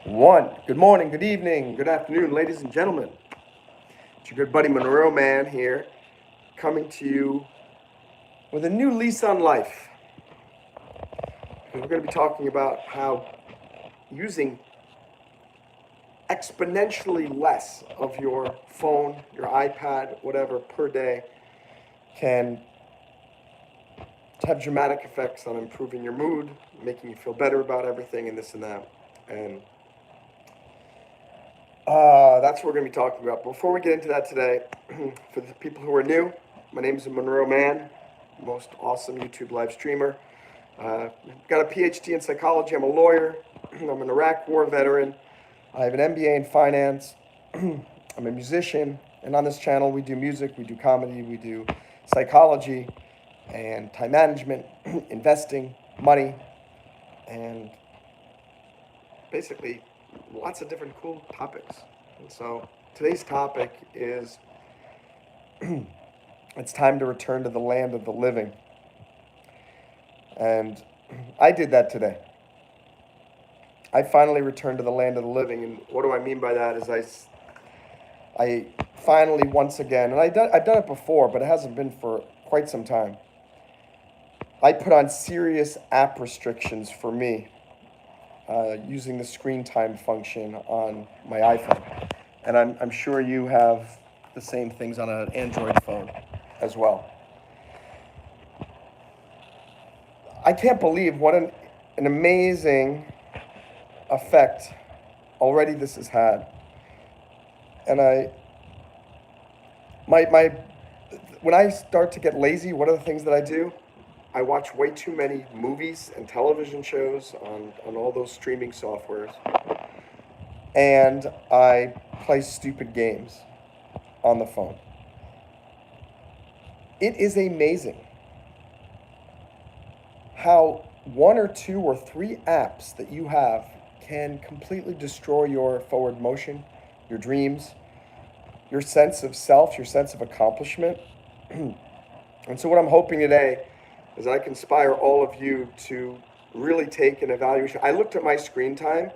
One. Good morning, good evening, good afternoon, ladies and gentlemen. It's your good buddy Monroe Mann here, coming to you with a new lease on life. We're going to be talking about how using exponentially less of your phone, your iPad, whatever, per day can have dramatic effects on improving your mood, making you feel better about everything, and this and that. And that's what we're going to be talking about. Before we get into that today, for the people who are new, my name is Monroe Mann, most awesome YouTube live streamer. Got a PhD in psychology. I'm a lawyer. I'm an Iraq War veteran. I have an MBA in finance. I'm a musician. And on this channel, we do music, we do comedy, we do psychology and time management, investing, money, and basically lots of different cool topics. And so today's topic is it's time to return to the land of the living. And I did that today. I finally returned to the land of the living. And what do I mean by that is I finally, once again, and I've done it before, but it hasn't been for quite some time. I put on serious app restrictions for me using the screen time function on my iPhone. And I'm sure you have the same things on an Android phone as well. I can't believe what an amazing effect already this has had. And when I start to get lazy, what are the things that I do? I watch way too many movies and television shows on all those streaming softwares. And I play stupid games on the phone. It is amazing how one or two or three apps that you have can completely destroy your forward motion, your dreams, your sense of self, your sense of accomplishment. And so what I'm hoping today is I can inspire all of you to really take an evaluation. I looked at my screen time.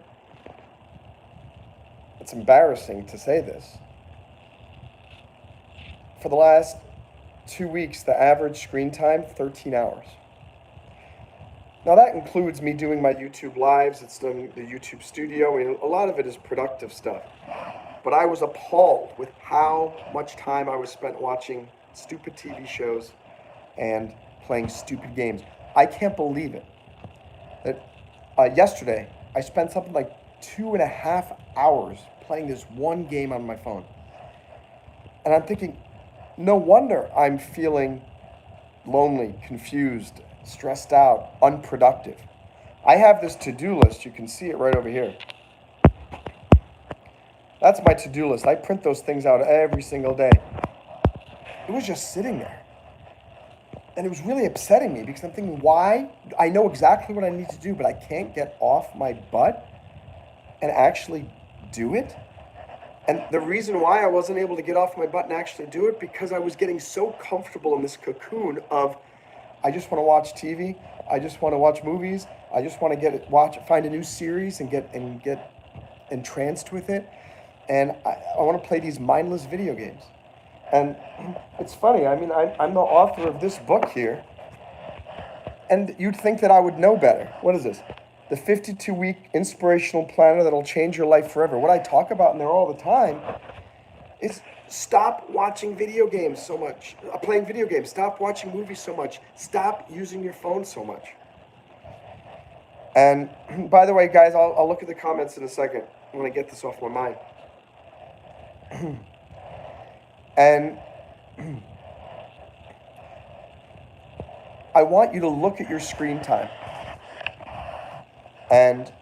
It's embarrassing to say this. For the last 2 weeks, the average screen time, 13 hours. Now that includes me doing my YouTube lives. It's done the YouTube studio. I mean, a lot of it is productive stuff. But I was appalled with how much time I was spent watching stupid TV shows and playing stupid games. I can't believe it. That yesterday, I spent something like 2.5 hours playing this one game on my phone. And I'm thinking, no wonder I'm feeling lonely, confused, stressed out, unproductive. I have this to-do list. You can see it right over here. That's my to-do list. I print those things out every single day. It was just sitting there. And it was really upsetting me because I'm thinking, why? I know exactly what I need to do, but I can't get off my butt and actually do it. And the reason why I wasn't able to get off my butt and actually do it, because I was getting so comfortable in this cocoon of, I just want to watch TV. I just want to watch movies. I just want to find a new series and get entranced with it. And I want to play these mindless video games. And it's funny. I mean, I'm the author of this book here. And you'd think that I would know better. What is this? The 52-week inspirational planner that'll change your life forever. What I talk about in there all the time is stop watching video games so much, playing video games. Stop watching movies so much. Stop using your phone so much. And by the way, guys, I'll look at the comments in a second. I want to get this off my mind. And I want you to look at your screen time and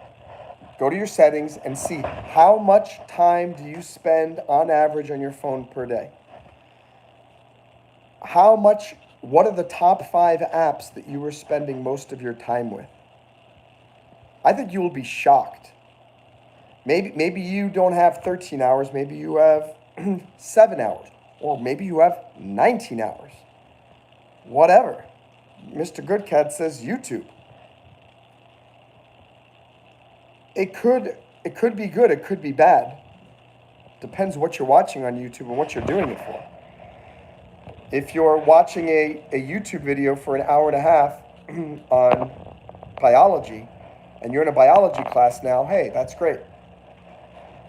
go to your settings and see how much time do you spend on average on your phone per day. What are the top 5 apps that you are spending most of your time with? I think you will be shocked. Maybe you don't have 13 hours, maybe you have 7 hours, or maybe you have 19 hours. Whatever. Mr. Goodcat says YouTube. It could It could be good, it could be bad. Depends what you're watching on YouTube and what you're doing it for. If you're watching a YouTube video for an hour and a half on biology, and you're in a biology class now, hey, that's great.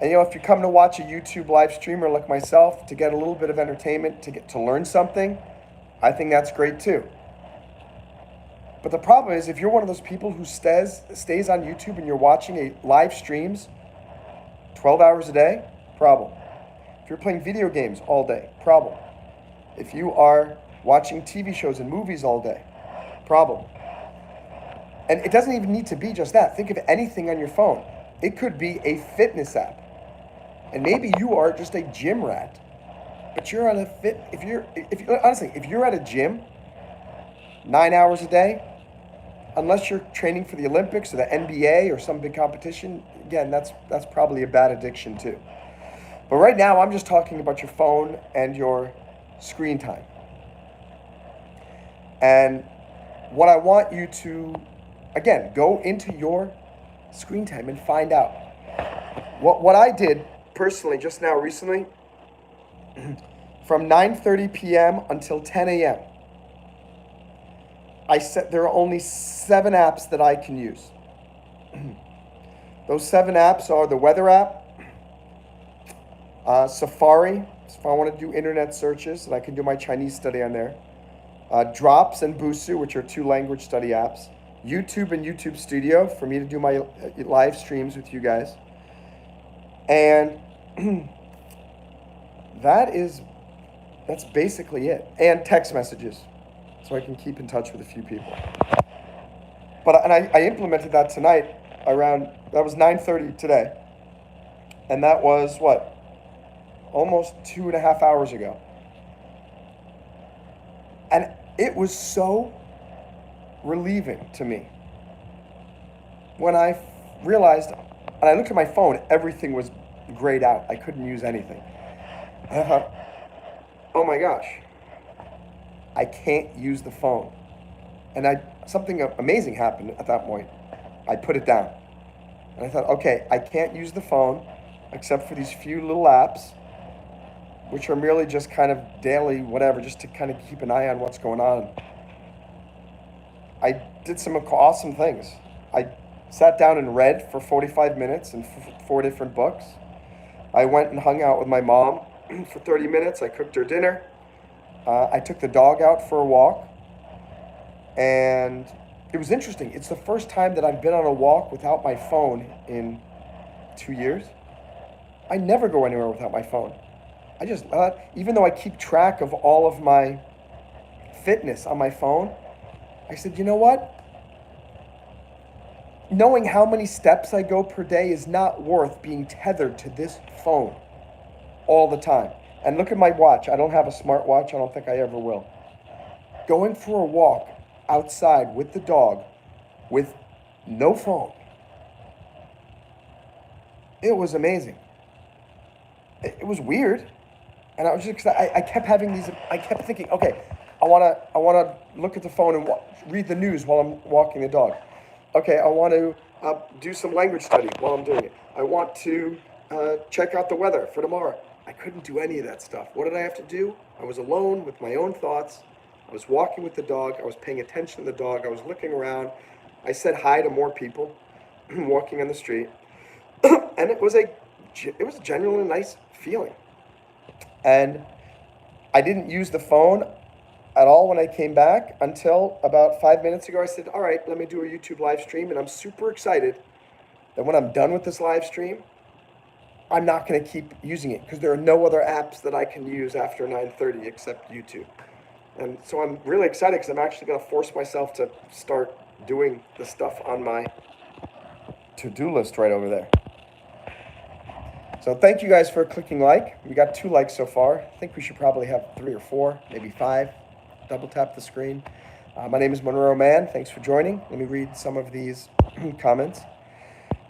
And if you come to watch a YouTube live streamer like myself to get a little bit of entertainment, to learn something, I think that's great too. But the problem is, if you're one of those people who stays on YouTube and you're watching live streams 12 hours a day, problem. If you're playing video games all day, problem. If you are watching TV shows and movies all day, problem. And it doesn't even need to be just that. Think of anything on your phone. It could be a fitness app. And maybe you are just a gym rat. But you're on honestly, if you're at a gym 9 hours a day, unless you're training for the Olympics or the NBA or some big competition, again, that's probably a bad addiction too. But right now, I'm just talking about your phone and your screen time. And what I want you to, again, go into your screen time and find out. What I did personally just now recently, from 9:30 p.m. until 10 a.m., I said there are only 7 apps that I can use. Those 7 apps are the weather app, Safari, if I want to do internet searches, and I can do my Chinese study on there, Drops and Busu, which are 2 language study apps, YouTube and YouTube Studio for me to do my live streams with you guys, and that's basically it, and text messages, so I can keep in touch with a few people. But I implemented that tonight that was 9:30 today. And that was almost 2.5 hours ago. And it was so relieving to me when I realized, and I looked at my phone, everything was grayed out. I couldn't use anything. And I thought, oh my gosh, I can't use the phone. And something amazing happened at that point. I put it down. And I thought, okay, I can't use the phone except for these few little apps, which are merely just kind of daily, whatever, just to kind of keep an eye on what's going on. I did some awesome things. I sat down and read for 45 minutes and 4 different books. I went and hung out with my mom for 30 minutes. I cooked her dinner. I took the dog out for a walk. And it was interesting. It's the first time that I've been on a walk without my phone in 2 years. I never go anywhere without my phone. I just, even though I keep track of all of my fitness on my phone, I said, you know what? Knowing how many steps I go per day is not worth being tethered to this phone all the time. And look at my watch. I don't have a smartwatch. I don't think I ever will. Going for a walk outside with the dog with no phone. It was amazing. It was weird. And I was just, I kept having these, I kept thinking, okay, I wanna look at the phone and read the news while I'm walking the dog. Okay, I want to do some language study while I'm doing it. I want to check out the weather for tomorrow. I couldn't do any of that stuff. What did I have to do? I was alone with my own thoughts. I was walking with the dog. I was paying attention to the dog. I was looking around. I said hi to more people walking on the street. And it was a genuinely nice feeling. And I didn't use the phone at all when I came back until about 5 minutes ago. I said, all right, let me do a YouTube live stream. And I'm super excited that when I'm done with this live stream, I'm not going to keep using it because there are no other apps that I can use after 9:30 except YouTube. And so I'm really excited because I'm actually going to force myself to start doing the stuff on my to-do list right over there. So thank you guys for clicking like. We got 2 likes so far. I think we should probably have 3 or 4, maybe 5. Double tap the screen. My name is Monroe Mann. Thanks for joining. Let me read some of these comments.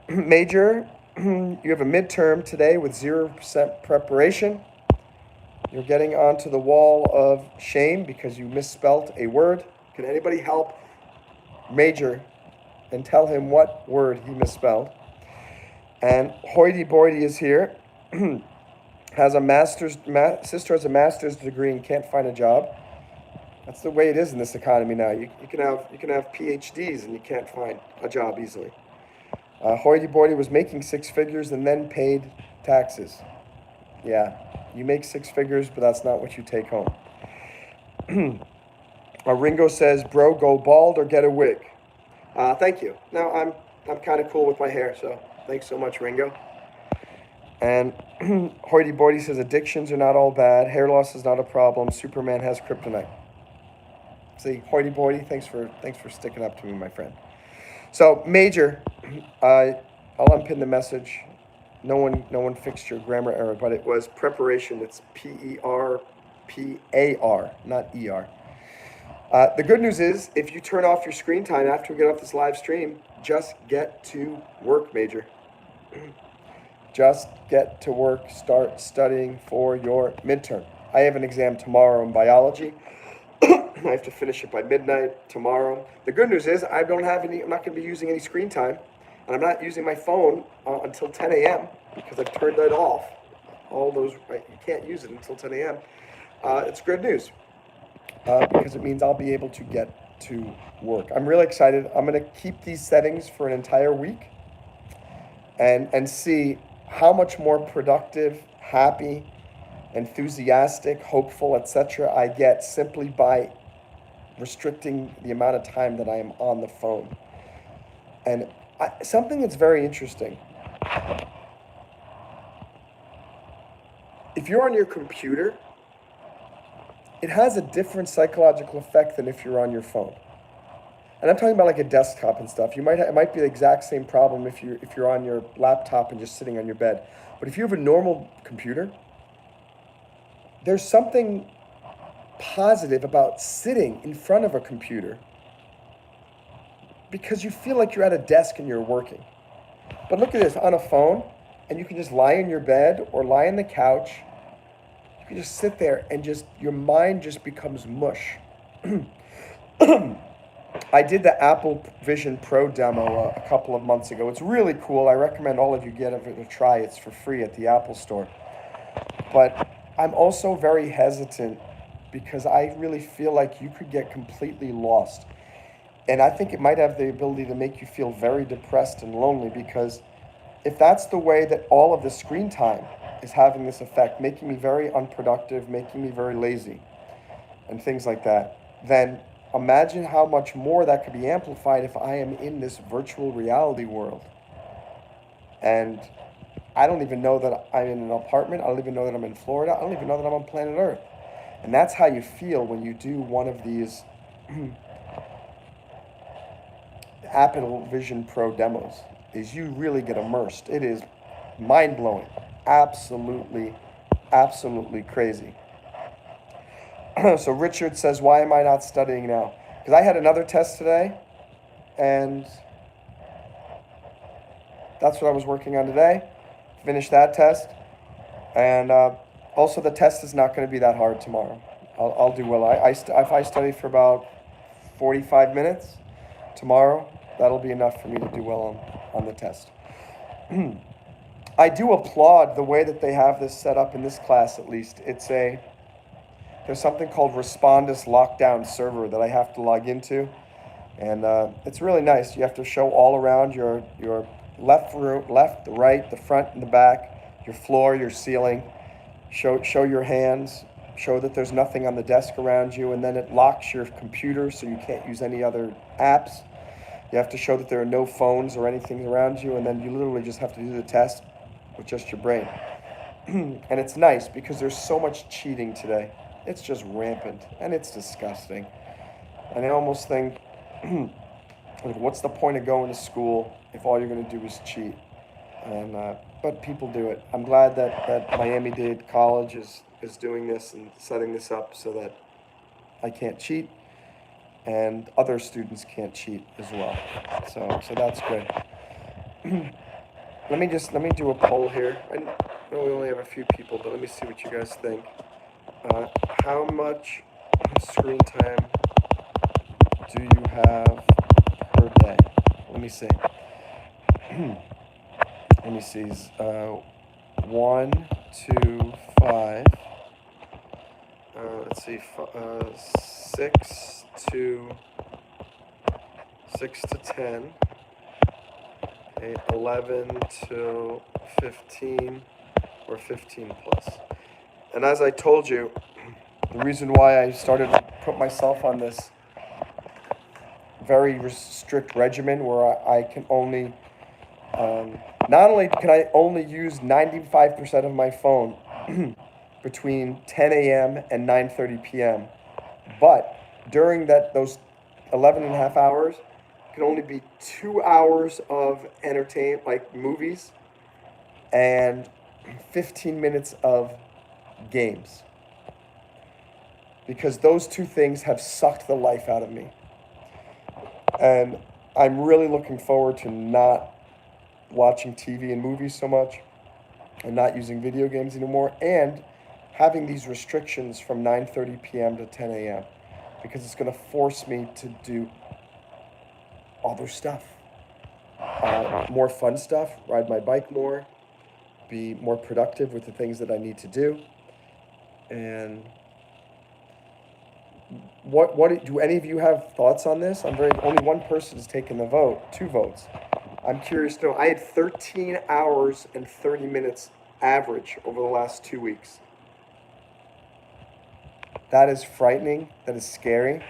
Major, you have a midterm today with 0% preparation. You're getting onto the wall of shame because you misspelt a word. Can anybody help Major and tell him what word he misspelled? And Hoity Boity is here. Has a sister has a master's degree and can't find a job. That's the way it is in this economy now. You can have PhDs and you can't find a job easily. Hoity Boity was making six figures and then paid taxes. Yeah, you make six figures, but that's not what you take home. Ringo says, "Bro, go bald or get a wig." Thank you. No, I'm kind of cool with my hair, so thanks so much, Ringo. And Hoity Boity says, "Addictions are not all bad. Hair loss is not a problem. Superman has kryptonite." See, Hoity Boity, thanks for sticking up to me, my friend. So, Major, I'll unpin the message. No one fixed your grammar error, but it was preparation. It's PERPAR, not ER. The good news is, if you turn off your screen time after we get off this live stream, just get to work, Major. Just get to work. Start studying for your midterm. I have an exam tomorrow in biology. I have to finish it by midnight tomorrow. The good news is I'm not going to be using any screen time, and I'm not using my phone until 10 a.m. because I've turned it off. You can't use it until 10 a.m. It's good news because it means I'll be able to get to work. I'm really excited. I'm going to keep these settings for an entire week and see how much more productive, happy, enthusiastic, hopeful, etc. I get simply by restricting the amount of time that I am on the phone. And something that's very interesting, if you're on your computer, it has a different psychological effect than if you're on your phone. And I'm talking about like a desktop and stuff. It might be the exact same problem if you're on your laptop and just sitting on your bed. But if you have a normal computer, there's something positive about sitting in front of a computer because you feel like you're at a desk and you're working. But look at this, on a phone, and you can just lie in your bed or lie on the couch. You can just sit there and your mind just becomes mush. I did the Apple Vision Pro demo a couple of months ago. It's really cool. I recommend all of you give it a try. It's for free at the Apple Store. But I'm also very hesitant because I really feel like you could get completely lost. And I think it might have the ability to make you feel very depressed and lonely, because if that's the way that all of the screen time is having this effect, making me very unproductive, making me very lazy, and things like that, then imagine how much more that could be amplified if I am in this virtual reality world. And I don't even know that I'm in an apartment. I don't even know that I'm in Florida. I don't even know that I'm on planet Earth. And that's how you feel when you do one of these Apple Vision Pro demos, is you really get immersed. It is mind-blowing. Absolutely, absolutely crazy. So Richard says, "Why am I not studying now?" Because I had another test today, and that's what I was working on today. Finished that test, and also the test is not going to be that hard tomorrow. I'll do well. If I study for about 45 minutes tomorrow, that'll be enough for me to do well on the test. I do applaud the way that they have this set up in this class, at least. There's something called Respondus Lockdown Server that I have to log into, and it's really nice. You have to show all around your left, the right, the front, and the back, your floor, your ceiling. Show your hands. Show that there's nothing on the desk around you, and then it locks your computer so you can't use any other apps. You have to show that there are no phones or anything around you, and then you literally just have to do the test with just your brain. And it's nice because there's so much cheating today. It's just rampant, and it's disgusting. And I almost think, what's the point of going to school if all you're going to do is cheat? And but people do it. I'm glad that Miami-Dade College is doing this and setting this up so that I can't cheat and other students can't cheat as well. So that's good. Let me do a poll here. I know we only have a few people, but let me see what you guys think. How much screen time do you have per day? Let me see. let me see, 1, 2, 5, let's see, 6 to 10, okay, 11 to 15, or 15 plus. And as I told you, the reason why I started to put myself on this very strict regimen where I can only, not only can I only use 95% of my phone between 10 a.m. and 9:30 p.m., but during those 11 and a half hours, it can only be 2 hours of entertainment, like movies, and 15 minutes of games. Because those two things have sucked the life out of me. And I'm really looking forward to not watching TV and movies so much and not using video games anymore and having these restrictions from 9:30 p.m. to 10 a.m. because it's going to force me to do other stuff. More fun stuff, ride my bike more, be more productive with the things that I need to do. And what do any of you have thoughts on this? Only one person has taken the vote, 2 votes. I'm curious to know. I had 13 hours and 30 minutes average over the last 2 weeks. That is frightening. That is scary.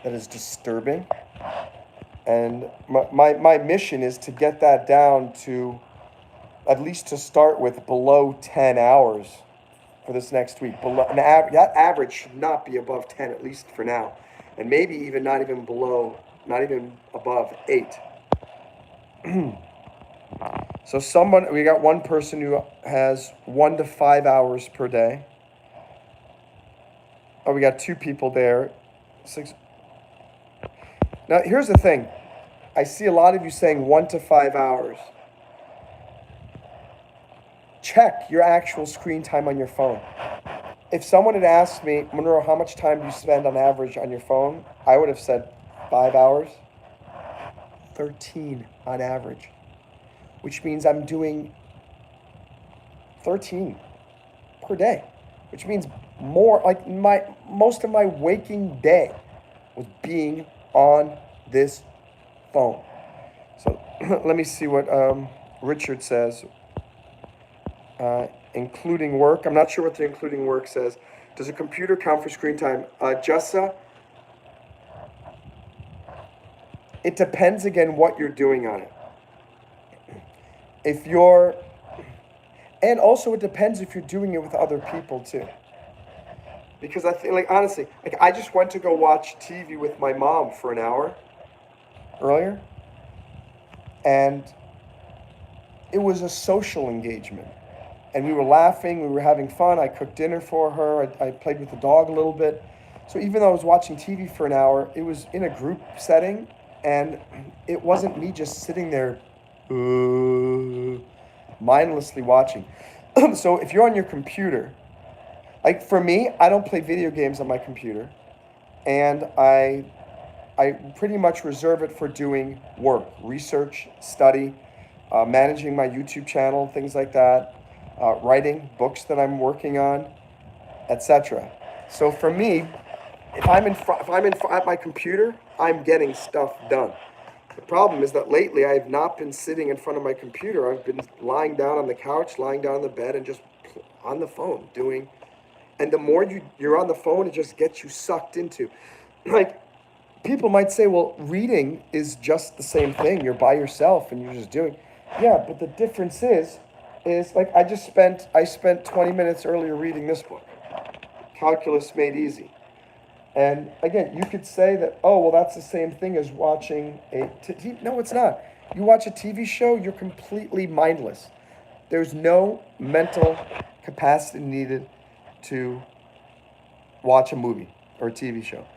That is disturbing. And my mission is to get that down to, at least to start with, below 10 hours for this next week. That average should not be above 10, at least for now. And maybe even not even above 8. So we got one person who has 1 to 5 hours per day. Oh, we got 2 people there. 6. Now, here's the thing. I see a lot of you saying 1 to 5 hours. Check your actual screen time on your phone. If someone had asked me, Monroe, how much time do you spend on average on your phone? I would have said 5 hours. 13 on average, which means I'm doing 13 per day, which means more, like most of my waking day was being on this phone. So let me see what Richard says. Including work. I'm not sure what the including work says. Does a computer count for screen time? Jessa, it depends again what you're doing on it. And also it depends if you're doing it with other people too. Because I feel like, honestly, like I just went to go watch TV with my mom for an hour earlier. And it was a social engagement. And we were laughing, we were having fun. I cooked dinner for her. I played with the dog a little bit. So even though I was watching TV for an hour, it was in a group setting. And it wasn't me just sitting there mindlessly watching. So if you're on your computer, like for me, I don't play video games on my computer. And I pretty much reserve it for doing work, research, study, managing my YouTube channel, things like that. Writing books that I'm working on, etc. So for me, if I'm at my computer, I'm getting stuff done. The problem is that lately I have not been sitting in front of my computer. I've been lying down on the couch, lying down on the bed, and just on the phone doing. And the more you're on the phone, it just gets you sucked into. Like, people might say, well, reading is just the same thing. You're by yourself and you're just doing. Yeah, but the difference is like I spent 20 minutes earlier reading this book, Calculus Made Easy. And again, you could say that, oh, well, that's the same thing as watching no, it's not. You watch a TV show, you're completely mindless. There's no mental capacity needed to watch a movie or a TV show.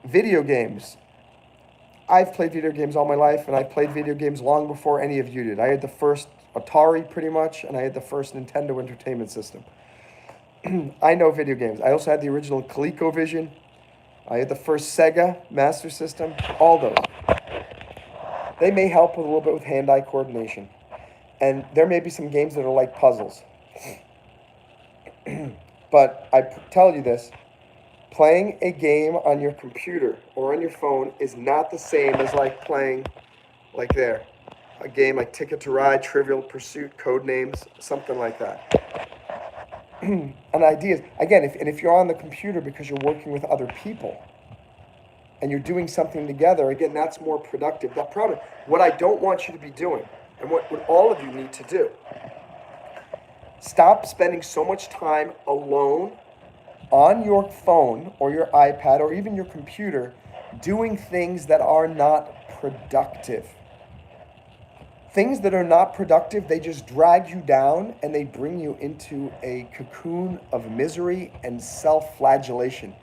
Video games. I've played video games all my life, and I played video games long before any of you did. I had the first Atari, pretty much, and I had the first Nintendo Entertainment System. I know video games. I also had the original ColecoVision. I had the first Sega Master System. All those. They may help with a little bit with hand-eye coordination. And there may be some games that are like puzzles. But I tell you this, playing a game on your computer or on your phone is not the same as like playing like there. A game like Ticket to Ride, Trivial Pursuit, Codenames, something like that. And ideas. Again, if you're on the computer because you're working with other people and you're doing something together, again, that's more productive. That problem, what I don't want you to be doing, and what all of you need to do, stop spending so much time alone on your phone or your iPad or even your computer doing things that are not productive. Things that are not productive, they just drag you down and they bring you into a cocoon of misery and self-flagellation.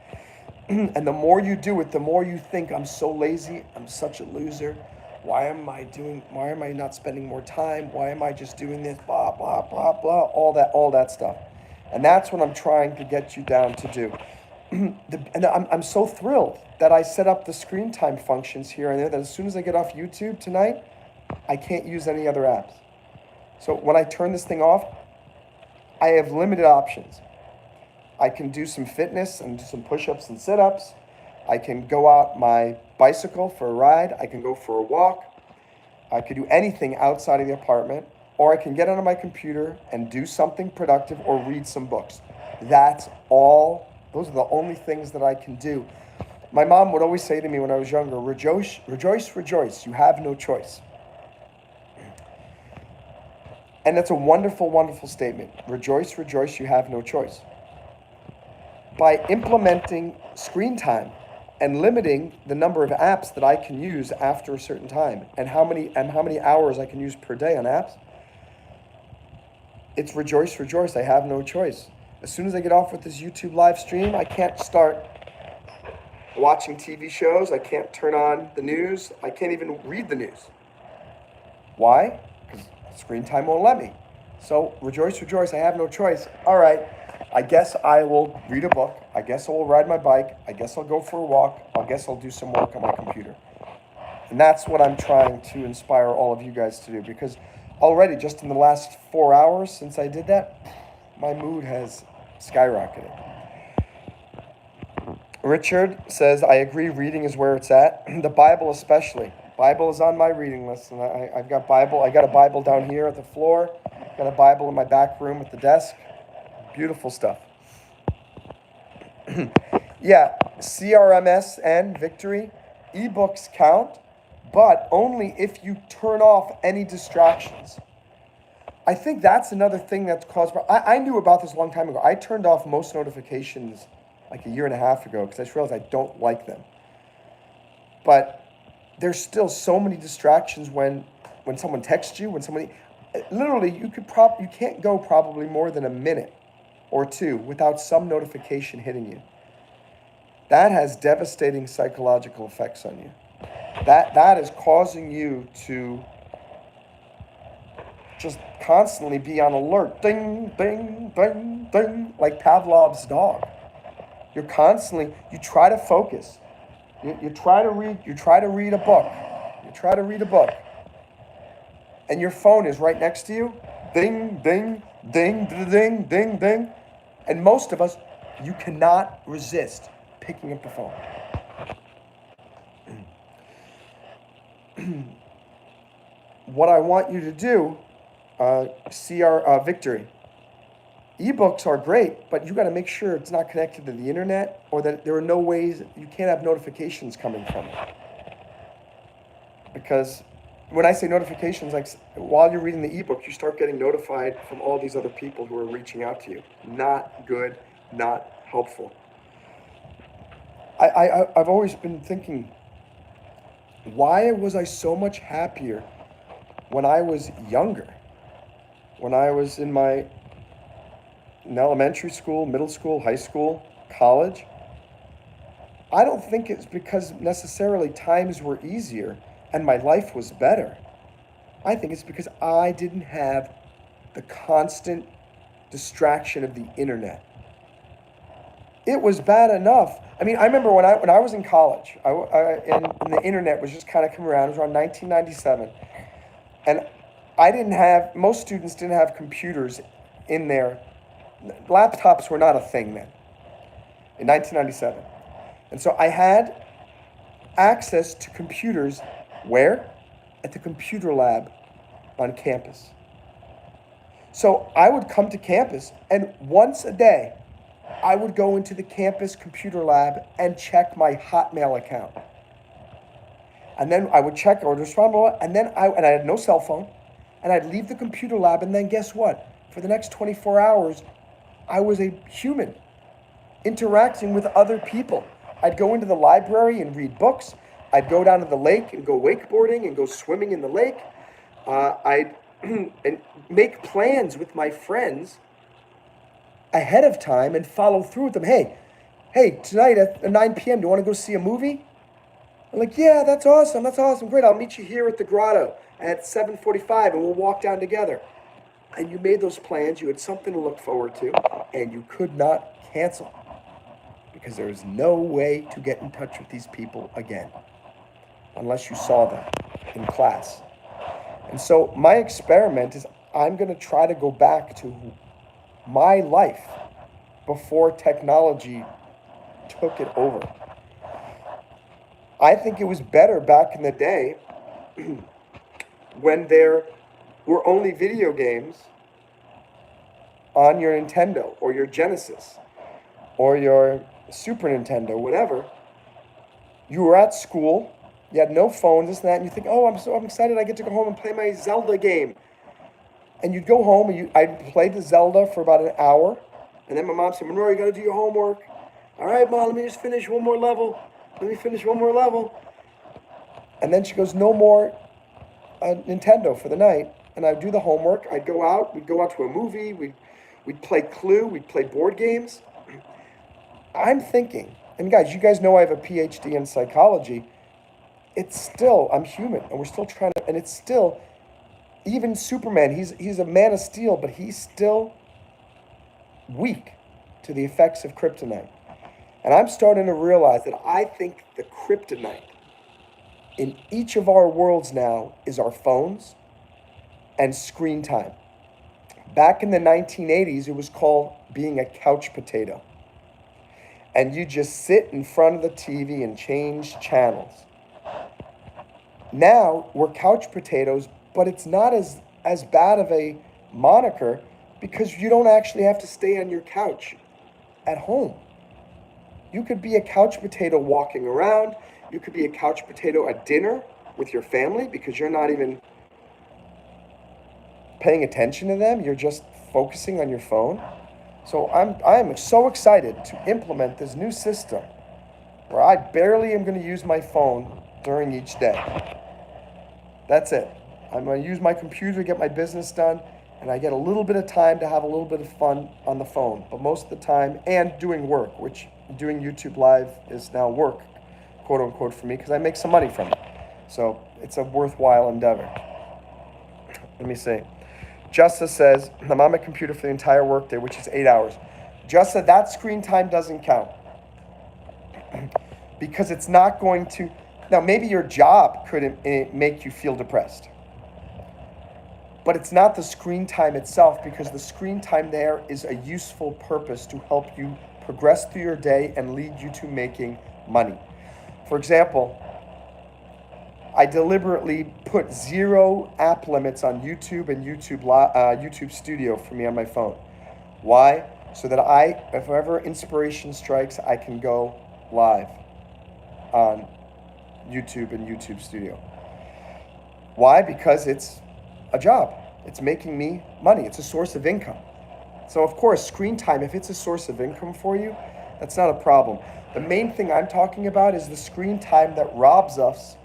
And the more you do it, the more you think, I'm so lazy, I'm such a loser. Why am I not spending more time? Why am I just doing this? Blah, blah, blah, blah, all that stuff. And that's what I'm trying to get you down to do. And I'm so thrilled that I set up the screen time functions here and there that as soon as I get off YouTube tonight, I can't use any other apps. So when I turn this thing off, I have limited options. I can do some fitness and do some push-ups and sit-ups. I can go out my bicycle for a ride. I can go for a walk. I could do anything outside of the apartment, or I can get onto my computer and do something productive or read some books. That's all. Those are the only things that I can do. My mom would always say to me when I was younger, rejoice, rejoice, rejoice. You have no choice. And that's a wonderful, wonderful statement. Rejoice, rejoice, you have no choice. By implementing screen time and limiting the number of apps that I can use after a certain time and how many hours I can use per day on apps, it's rejoice, rejoice, I have no choice. As soon as I get off with this YouTube live stream, I can't start watching TV shows, I can't turn on the news, I can't even read the news. Why? Because screen time won't let me. So rejoice, rejoice, I have no choice. All right, I guess I will read a book. I guess I will ride my bike. I guess I'll go for a walk. I guess I'll do some work on my computer. And that's what I'm trying to inspire all of you guys to do, because already just in the last 4 hours since I did that, my mood has skyrocketed. Richard says, I agree, reading is where it's at. The Bible especially. Bible is on my reading list, and I've got Bible. I got a Bible down here at the floor. Got a Bible in my back room at the desk. Beautiful stuff. Yeah, CRMS and Victory, ebooks count, but only if you turn off any distractions. I think that's another thing that's caused. I knew about this a long time ago. I turned off most notifications like a year and a half ago because I just realized I don't like them. But there's still so many distractions when someone texts you, when somebody, literally you can't go probably more than a minute or two without some notification hitting you. That has devastating psychological effects on you. That is causing you to just constantly be on alert. Ding, ding, ding, ding, like Pavlov's dog. You try to focus. You try to read a book. You try to read a book. And your phone is right next to you. Ding, ding, ding, ding, ding, ding. And most of us, you cannot resist picking up the phone. What I want you to do, Victory. Ebooks are great, but you got to make sure it's not connected to the internet, or that there are no ways you can't have notifications coming from it. Because when I say notifications, like while you're reading the ebook, you start getting notified from all these other people who are reaching out to you. Not good, not helpful. I've always been thinking, why was I so much happier when I was younger? When I was in elementary school, middle school, high school, college? I don't think it's because necessarily times were easier and my life was better. I think it's because I didn't have the constant distraction of the internet. It was bad enough. I mean, I remember when I was in college, and the internet was just kind of coming around. It was around 1997, and most students didn't have computers in their, laptops were not a thing then, in 1997. And so I had access to computers where? At the computer lab on campus. So I would come to campus, and once a day, I would go into the campus computer lab and check my Hotmail account. And then I would check, I would respond, and then I had no cell phone, and I'd leave the computer lab, and then guess what? For the next 24 hours, I was a human interacting with other people. I'd go into the library and read books. I'd go down to the lake and go wakeboarding and go swimming in the lake. I'd and make plans with my friends ahead of time and follow through with them. Hey, tonight at 9 p.m., do you want to go see a movie? I'm like, yeah, that's awesome, great. I'll meet you here at the grotto at 7:45 and we'll walk down together. And you made those plans, you had something to look forward to, and you could not cancel because there is no way to get in touch with these people again unless you saw them in class. And so my experiment is I'm going to try to go back to my life before technology took it over. I think it was better back in the day when there were only video games on your Nintendo or your Genesis or your Super Nintendo, whatever. You were at school, you had no phones, this and that, and you think, oh, I'm excited I get to go home and play my Zelda game. And you'd go home and I'd play the Zelda for about an hour, and then my mom said, Monroe, you gotta do your homework. All right, Mom, let me just finish one more level. And then she goes, no more Nintendo for the night. And I'd do the homework, we'd go out to a movie, we'd play Clue, we'd play board games. I'm thinking, and guys, you guys know I have a PhD in psychology, I'm human, and we're still trying to, and it's still, even Superman, he's a man of steel, but he's still weak to the effects of kryptonite. And I'm starting to realize that I think the kryptonite in each of our worlds now is our phones and screen time. Back in the 1980s, it was called being a couch potato. And you just sit in front of the TV and change channels. Now, we're couch potatoes, but it's not as bad of a moniker because you don't actually have to stay on your couch at home. You could be a couch potato walking around. You could be a couch potato at dinner with your family because you're not even paying attention to them. You're just focusing on your phone. So I'm so excited to implement this new system where I barely am going to use my phone during each day. That's it. I'm going to use my computer to get my business done, and I get a little bit of time to have a little bit of fun on the phone. But most of the time, and doing work, which doing YouTube Live is now work, quote unquote, for me, because I make some money from it. So it's a worthwhile endeavor. Let me see. Justa says, I'm on my computer for the entire workday, which is 8 hours. Justa, that screen time doesn't count. Because it's not going to, now maybe your job could make you feel depressed. But it's not the screen time itself, because the screen time there is a useful purpose to help you progress through your day and lead you to making money. For example, I deliberately put 0 app limits on YouTube and YouTube Studio for me on my phone. Why? So that if ever inspiration strikes, I can go live on YouTube and YouTube Studio. Why? Because it's a job. It's making me money. It's a source of income. So of course, screen time, if it's a source of income for you, that's not a problem. The main thing I'm talking about is the screen time that robs us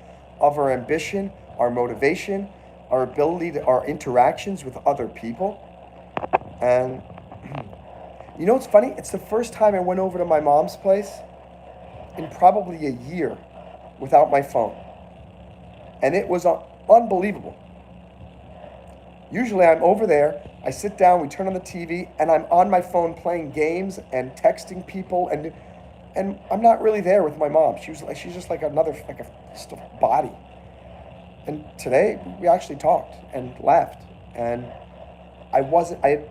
of our ambition, our motivation, our ability our interactions with other people. And you know what's funny? It's the first time I went over to my mom's place in probably a year without my phone. And it was unbelievable. Usually I'm over there, I sit down, we turn on the TV, and I'm on my phone playing games and texting people, and I'm not really there with my mom. She's just like just a body. And today we actually talked and laughed, and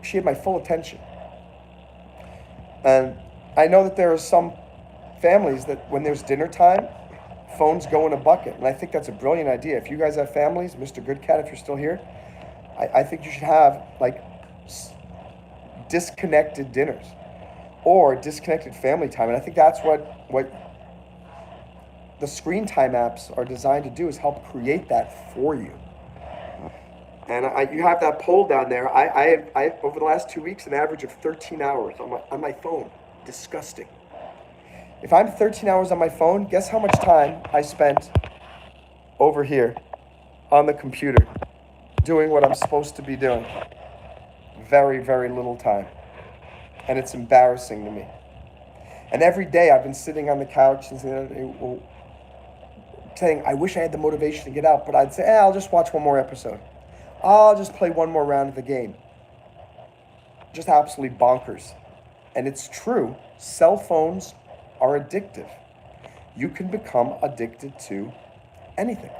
she had my full attention. And I know that there are some families that when there's dinner time, phones go in a bucket. And I think that's a brilliant idea. If you guys have families, Mr. Goodcat, if you're still here, I think you should have like disconnected dinners or disconnected family time. And I think that's what the screen time apps are designed to do, is help create that for you. And you have that poll down there. I over the last 2 weeks, an average of 13 hours on my phone. Disgusting. If I'm 13 hours on my phone, guess how much time I spent over here on the computer doing what I'm supposed to be doing? Very, very little time. And it's embarrassing to me. And every day I've been sitting on the couch and saying, I wish I had the motivation to get out, but I'd say, I'll just watch one more episode. I'll just play one more round of the game. Just absolutely bonkers. And it's true, cell phones are addictive. You can become addicted to anything.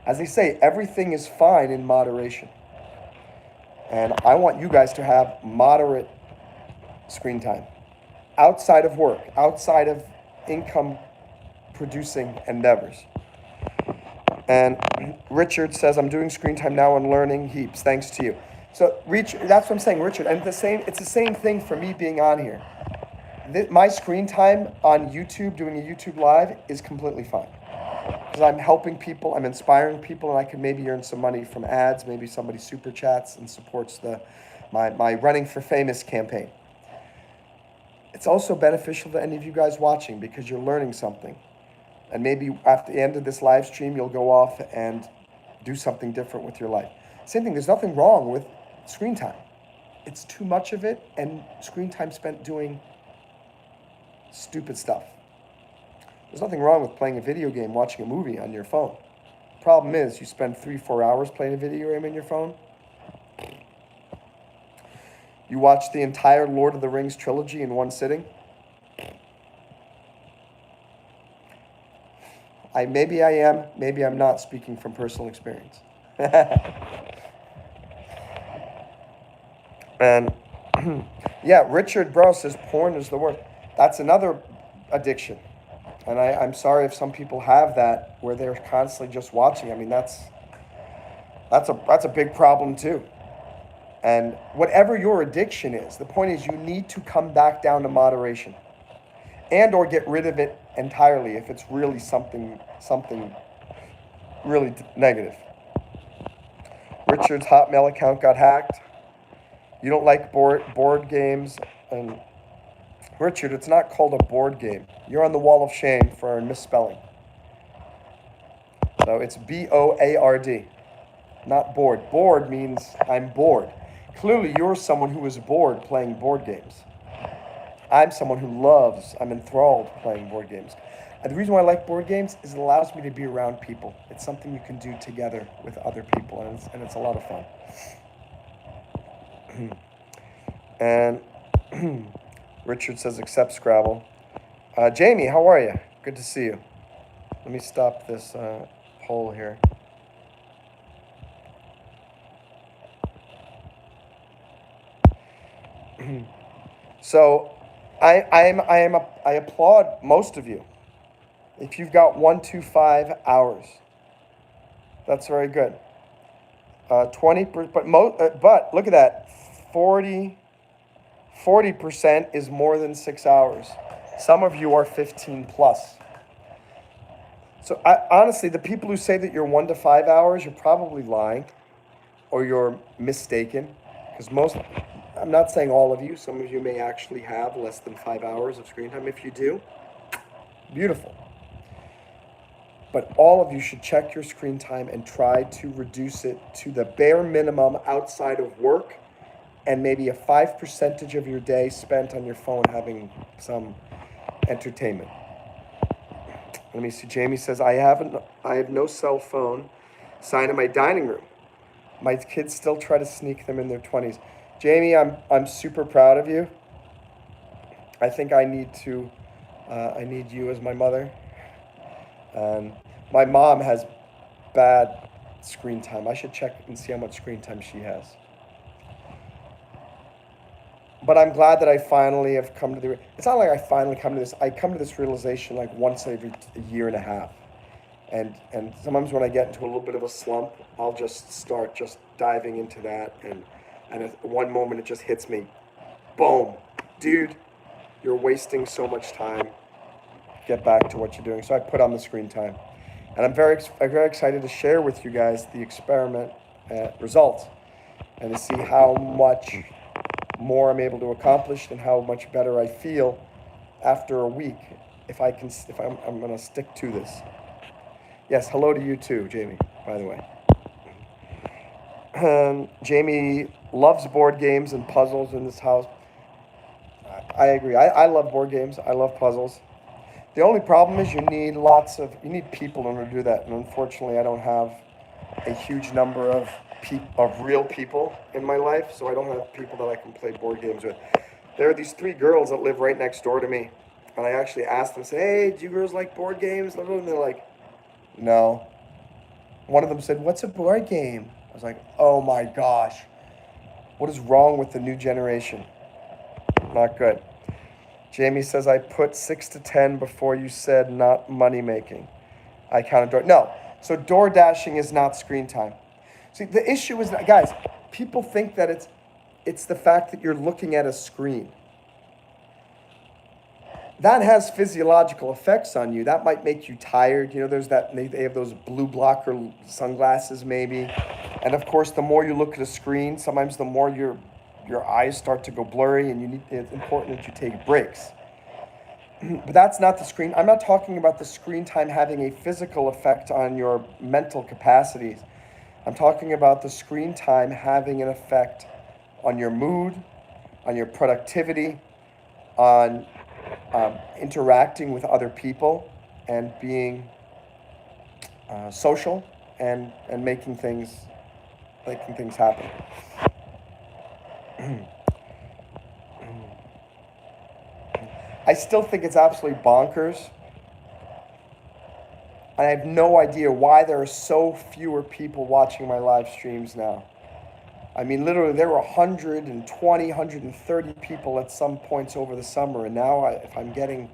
As they say, everything is fine in moderation. And I want you guys to have moderate screen time. Outside of work, outside of income producing endeavors. And Richard says, I'm doing screen time now and learning heaps. Thanks to you. So that's what I'm saying, Richard. And it's the same thing for me being on here. My screen time on YouTube, doing a YouTube live, is completely fine. Because I'm helping people, I'm inspiring people, and I can maybe earn some money from ads. Maybe somebody super chats and supports my Running for Famous campaign. It's also beneficial to any of you guys watching because you're learning something. And maybe at the end of this live stream, you'll go off and do something different with your life. Same thing, there's nothing wrong with screen time. It's too much of it, and screen time spent doing stupid stuff. There's nothing wrong with playing a video game, watching a movie on your phone. Problem is, you spend 3-4 hours playing a video game on your phone. You watch the entire Lord of the Rings trilogy in one sitting. Maybe I am, maybe I'm not speaking from personal experience. And yeah, Richard Bro says porn is the worst. That's another addiction. And I'm sorry if some people have that where they're constantly just watching. I mean, that's a big problem too. And whatever your addiction is, the point is you need to come back down to moderation and or get rid of it entirely if it's really something really negative. Richard's Hotmail account got hacked. You don't like board games. And Richard, it's not called a board game. You're on the wall of shame for misspelling. So it's B-O-A-R-D, not bored. Bored means I'm bored. Clearly, you're someone who is bored playing board games. I'm someone who I'm enthralled playing board games. And the reason why I like board games is it allows me to be around people. It's something you can do together with other people, and it's a lot of fun. And Richard says, accept Scrabble. Jamie, how are you? Good to see you. Let me stop this poll here. So I applaud most of you. If you've got 1 to 5 hours, that's very good. 20%, but look at that, 40% is more than 6 hours. Some of you are 15 plus. So honestly, the people who say that you're 1 to 5 hours, you're probably lying, or you're mistaken, because I'm not saying all of you, some of you may actually have less than 5 hours of screen time. If you do, beautiful. But all of you should check your screen time and try to reduce it to the bare minimum outside of work, and maybe a 5% of your day spent on your phone having some entertainment. Let me see. Jamie says, I have no cell phone sign in my dining room. My kids still try to sneak them in their 20s. Jamie, I'm super proud of you. I think I need you as my mother. My mom has bad screen time. I should check and see how much screen time she has. But I'm glad that I finally have come to the. It's not like I finally come to this. I come to this realization like once every year and a half, and sometimes when I get into a little bit of a slump, I'll just start just diving into that, and at one moment it just hits me, boom, dude, you're wasting so much time. Get back to what you're doing. So I put on the screen time, and I'm very excited to share with you guys the experiment results, and to see how much more I'm able to accomplish and how much better I feel after a week if I'm going to stick to this. Yes, hello to you too, Jamie, by the way. Jamie loves board games and puzzles in this house. I agree. I love board games. I love puzzles. The only problem is you need people in order to do that. And unfortunately, I don't have a huge number of real people in my life, so I don't have people that I can play board games with. There are these 3 girls that live right next door to me, and I actually asked them, say, hey, do you girls like board games? And they're like, no. One of them said, what's a board game? I was like, oh my gosh, what is wrong with the new generation? Not good. Jamie says, I put 6 to 10 before you said not money making. I counted door. No, so door dashing is not screen time. See, the issue is that, guys, people think that it's the fact that you're looking at a screen. That has physiological effects on you. That might make you tired. You know, there's that, they have those blue blocker sunglasses maybe. And of course, the more you look at a screen, sometimes the more your eyes start to go blurry, and it's important that you take breaks. But that's not the screen. I'm not talking about the screen time having a physical effect on your mental capacities. I'm talking about the screen time having an effect on your mood, on your productivity, on interacting with other people, and being social, and making things happen. I still think it's absolutely bonkers. And I have no idea why there are so fewer people watching my live streams now. I mean, literally, there were 120, 130 people at some points over the summer. And now, if I'm getting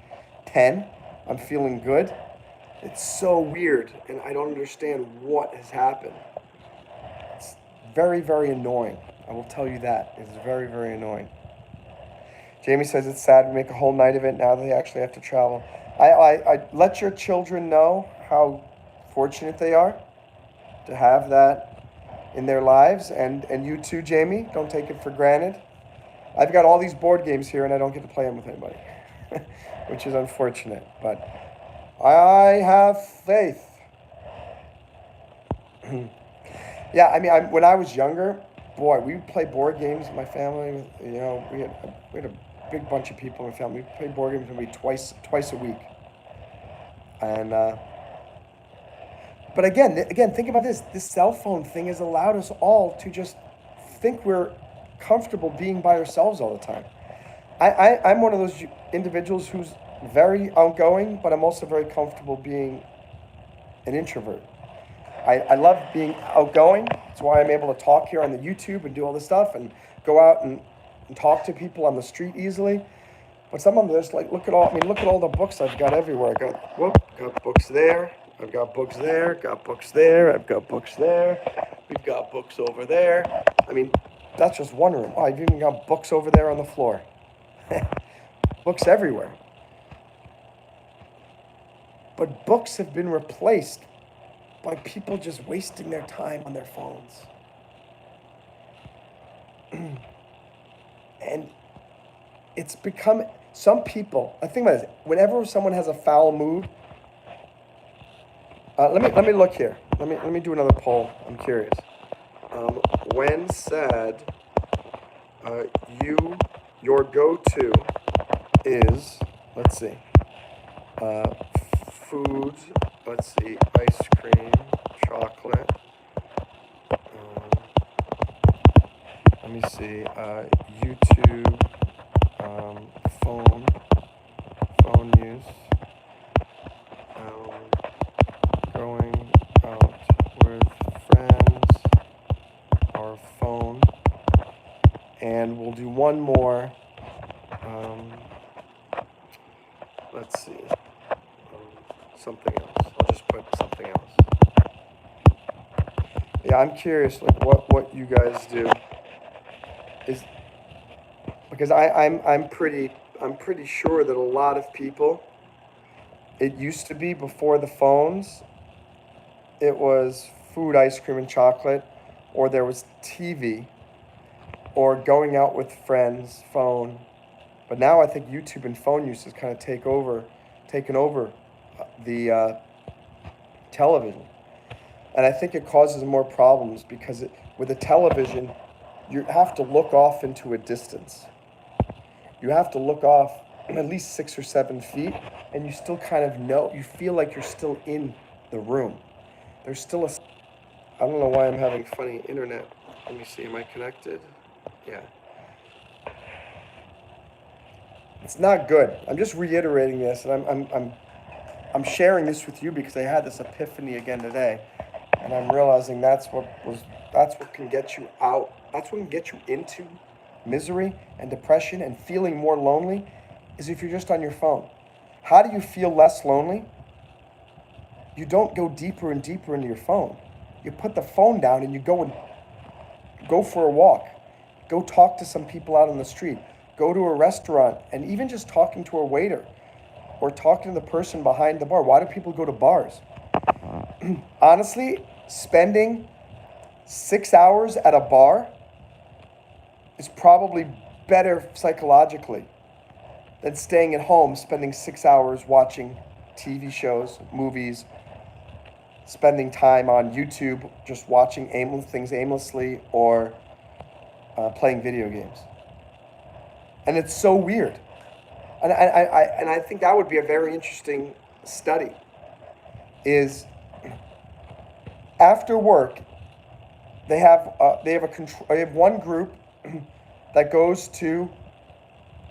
10, I'm feeling good. It's so weird. And I don't understand what has happened. It's very, very annoying. I will tell you that. It's very, very annoying. Jamie says it's sad to make a whole night of it now that they actually have to travel. I let your children know how fortunate they are to have that in their lives, and you too, Jamie. Don't take it for granted. I've got all these board games here, and I don't get to play them with anybody, which is unfortunate. But I have faith. Yeah, I mean, when I was younger, boy, we would play board games in my family. You know, we had a big bunch of people in the family. We played board games maybe twice a week. And but again, think about this. This cell phone thing has allowed us all to just think we're comfortable being by ourselves all the time. I'm one of those individuals who's very outgoing, but I'm also very comfortable being an introvert. I love being outgoing. That's why I'm able to talk here on the YouTube and do all this stuff and go out and talk to people on the street easily. But some of them just like, look at all the books I've got everywhere. Got books there. I've got books there. Got books there. I've got books there. We've got books over there. I mean, that's just one room. Oh, I've even got books over there on the floor. Books everywhere. But books have been replaced by people just wasting their time on their phones. And it's become, some people, I think about it, whenever someone has a foul mood, let me look here. Let me do another poll. I'm curious. When said your go-to is, let's see, food, let's see, ice cream, chocolate, let me see, YouTube, phone use, going And we'll do one more. Let's see. Something else. I'll just put something else. Yeah, I'm curious, like what you guys do is because I'm pretty sure that a lot of people. It used to be before the phones. It was food, ice cream, and chocolate, or there was TV, or going out with friends, phone. But now I think YouTube and phone use has kind of taken over the television, and I think it causes more problems because with a television, you have to look off into a distance. You have to look off at least 6 or 7 feet, and you still kind of know. You feel like you're still in the room. There's still a. I don't know why I'm having funny internet. Let me see. Am I connected? Yeah. It's not good. I'm just reiterating this, and I'm sharing this with you because I had this epiphany again today, and I'm realizing that's what can get you out. That's what can get you into misery and depression and feeling more lonely, is if you're just on your phone. How do you feel less lonely? You don't go deeper and deeper into your phone. You put the phone down and you go for a walk. Go talk to some people out on the street. Go to a restaurant, and even just talking to a waiter or talking to the person behind the bar. Why do people go to bars? Honestly, spending 6 hours at a bar is probably better psychologically than staying at home, spending 6 hours watching TV shows, movies, spending time on YouTube, just watching things aimlessly, or playing video games. And it's so weird. And I think that would be a very interesting study. Is after work, they have one group that goes to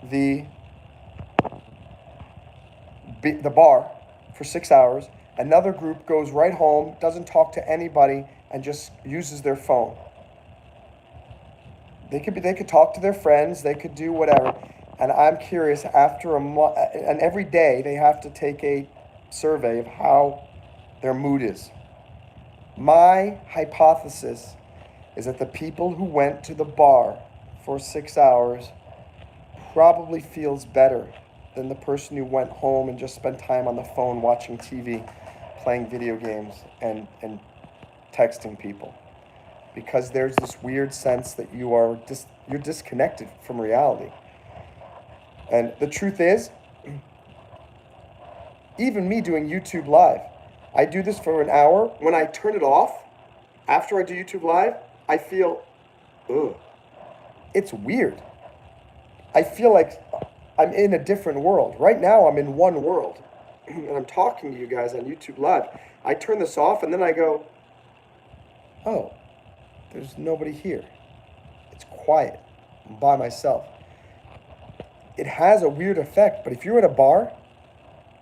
the bar for 6 hours. Another group goes right home, doesn't talk to anybody, and just uses their phone. They could talk to their friends, they could do whatever. And I'm curious, after a month, and every day they have to take a survey of how their mood is. My hypothesis is that the people who went to the bar for 6 hours probably feels better than the person who went home and just spent time on the phone watching TV, playing video games, and texting people. Because there's this weird sense that you're disconnected from reality. And the truth is, even me doing YouTube Live, I do this for an hour. When I turn it off, after I do YouTube Live, I feel, ugh. It's weird. I feel like I'm in a different world. Right now, I'm in one world. And I'm talking to you guys on YouTube Live. I turn this off, and then I go, oh, there's nobody here. It's quiet. I'm by myself. It has a weird effect, but if you're at a bar,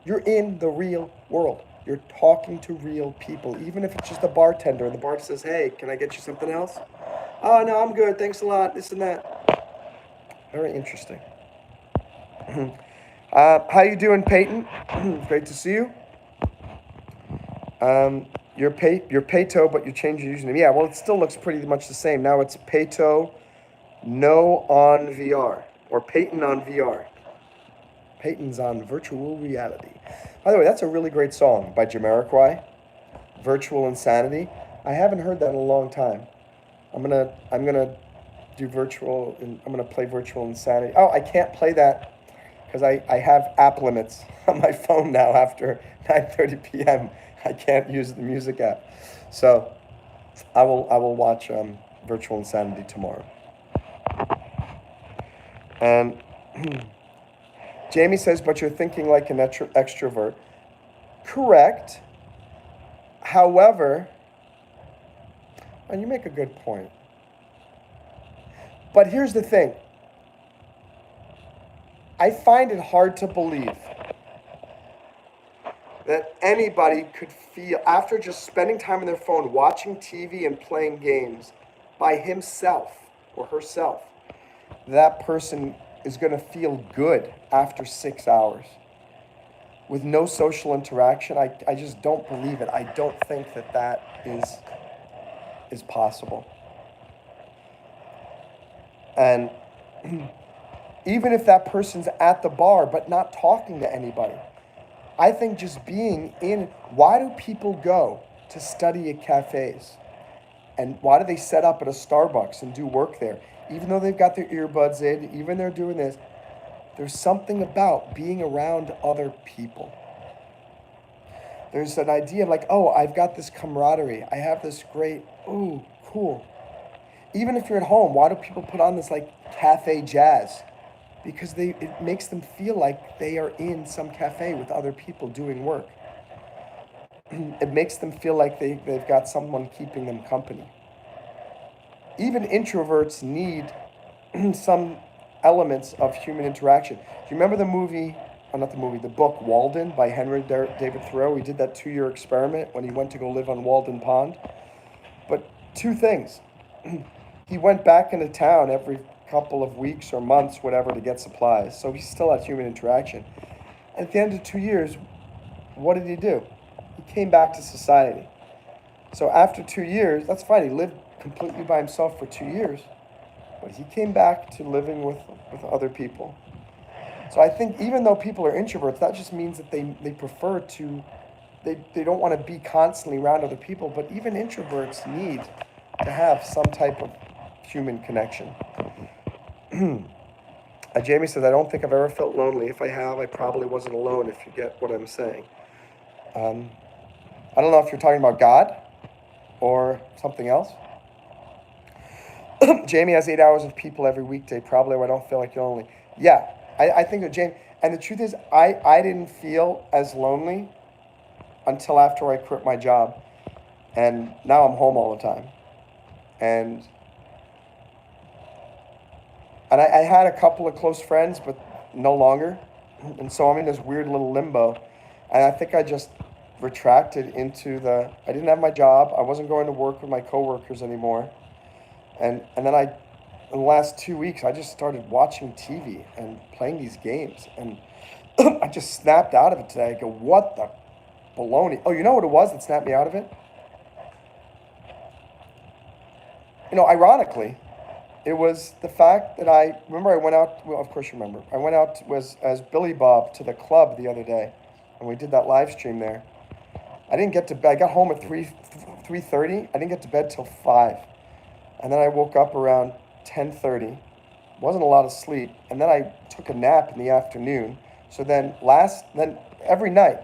you're in the real world. You're talking to real people, even if it's just a bartender and the bartender says, hey, can I get you something else? Oh, no, I'm good. Thanks a lot. This and that. Very interesting. How you doing, Peyton? Great to see you. You're Peyto, but you changed your username. Yeah, well, it still looks pretty much the same. Now it's Peyto No on VR, or Peyton on VR. Peyton's on virtual reality. By the way, that's a really great song by Jamiroquai, Virtual Insanity. I haven't heard that in a long time. I'm gonna do virtual, and I'm gonna play Virtual Insanity. Oh, I can't play that because I have app limits on my phone now. After 9:30 p.m., I can't use the music app. So I will watch Virtual Insanity tomorrow. And Jamie says, but you're thinking like an extrovert. Correct. However, and you make a good point. But here's the thing. I find it hard to believe that anybody could feel, after just spending time on their phone, watching TV and playing games by himself or herself, that person is going to feel good after 6 hours with no social interaction. I just don't believe it. I don't think that is possible. And even if that person's at the bar but not talking to anybody, I think just being in, why do people go to study at cafes? And why do they set up at a Starbucks and do work there? Even though they've got their earbuds in, even they're doing this, there's something about being around other people. There's an idea of like, oh, I've got this camaraderie. I have this great, ooh, cool. Even if you're at home, why do people put on this like cafe jazz? Because it makes them feel like they are in some cafe with other people doing work. It makes them feel like they've got someone keeping them company. Even introverts need some elements of human interaction. Do you remember the movie, not the movie, the book Walden by Henry David Thoreau? He did that 2-year experiment when he went to go live on Walden Pond. But two things. He went back into town every couple of weeks or months, whatever, to get supplies. So he still had human interaction. And at the end of 2 years, what did he do? He came back to society. So after 2 years, that's fine. He lived completely by himself for 2 years. But he came back to living with other people. So I think even though people are introverts, that just means that they prefer to, they don't want to be constantly around other people. But even introverts need to have some type of human connection. Jamie says, I don't think I've ever felt lonely. If I have, I probably wasn't alone, if you get what I'm saying. I don't know if you're talking about God or something else. Jamie has 8 hours of people every weekday. Probably I don't feel like you're lonely. Yeah, I think that Jamie, and the truth is, I didn't feel as lonely until after I quit my job. And now I'm home all the time. And I had a couple of close friends, but no longer. And so I'm in this weird little limbo. And I think I just retracted into I didn't have my job. I wasn't going to work with my coworkers anymore. And then in the last 2 weeks, I just started watching TV and playing these games. And I just snapped out of it today. I go, what the baloney? Oh, you know what it was that snapped me out of it? Ironically, it was the fact that I went out, well, of course you remember, I went out as Billy Bob to the club the other day, and we did that live stream there. I didn't get to bed. I got home at 3:30. I didn't get to bed till 5. And then I woke up around 10:30. Wasn't a lot of sleep. And then I took a nap in the afternoon. So then every night,